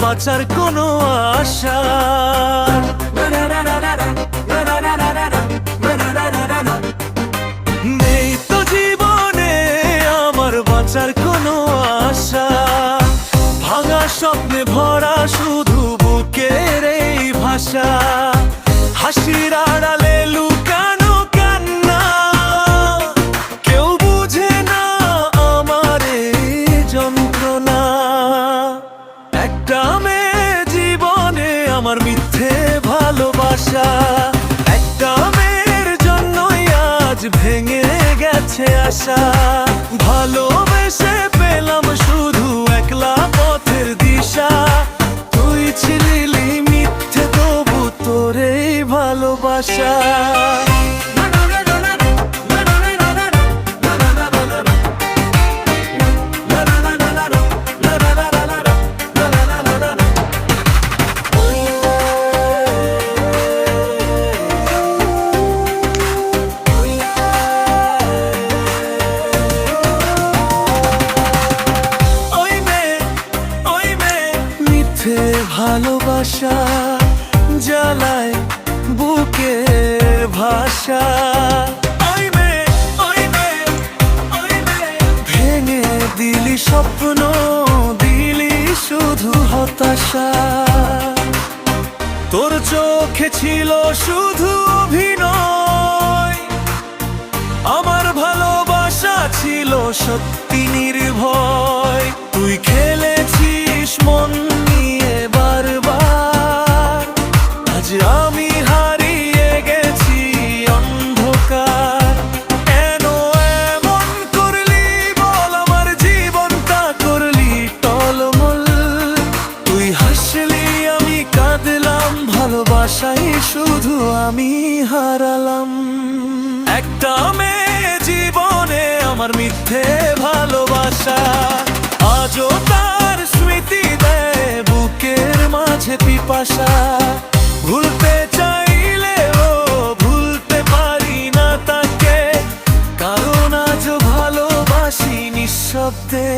বাঁচার কোনো আশা, নেই তো জীবনে আমার বাঁচার কোনো আশা। ভাঙা স্বপ্নে ভরা শুধু বুকের এই ভাষা, হাসির আড়ালে লুকানো কান্না, কেউ বুঝে না আমার এই যন্ত্রণা। একটা মেয়ে জীবনে আমার মিথ্যে ভালোবাসা, একটা মেয়ের জন্যই আজ ভেঙে গেছে আশা। ভালোবেসে পেলাম শুধু একলা পথের দিশা, তুই ছিলি মিথ্যে তবু তোর এই ভালোবাসা। ভালোবাসা জ্বালায় বুকের ভাষা, ভেঙে দিলি স্বপ্ন, দিলি শুধু হতাশা। তোর চোখে ছিল শুধু অভিনয়, আমার ভালোবাসা ছিল সত্যি নির্ভয়। তুই খেলেছিস মন নিয়ে বারবার, আজ আমি হারিয়ে গেছি অন্ধকার। কেন এমন করলি বল, আমার জীবনটা করলি টলমল। তুই হাসলি আমি কাঁদলাম, ভালোবাসাই শুধু আমি হারালাম। একটা মেয়ে জীবনে আমার মিথ্যে ভালোবাসা, আজও তার স্মৃতি দেয় বুকের মাঝে পিপাসা। ভুলতে চাইলেও ভুলতে পারি না তাকে, কারণ আজও ভালোবাসি নিঃশব্দে।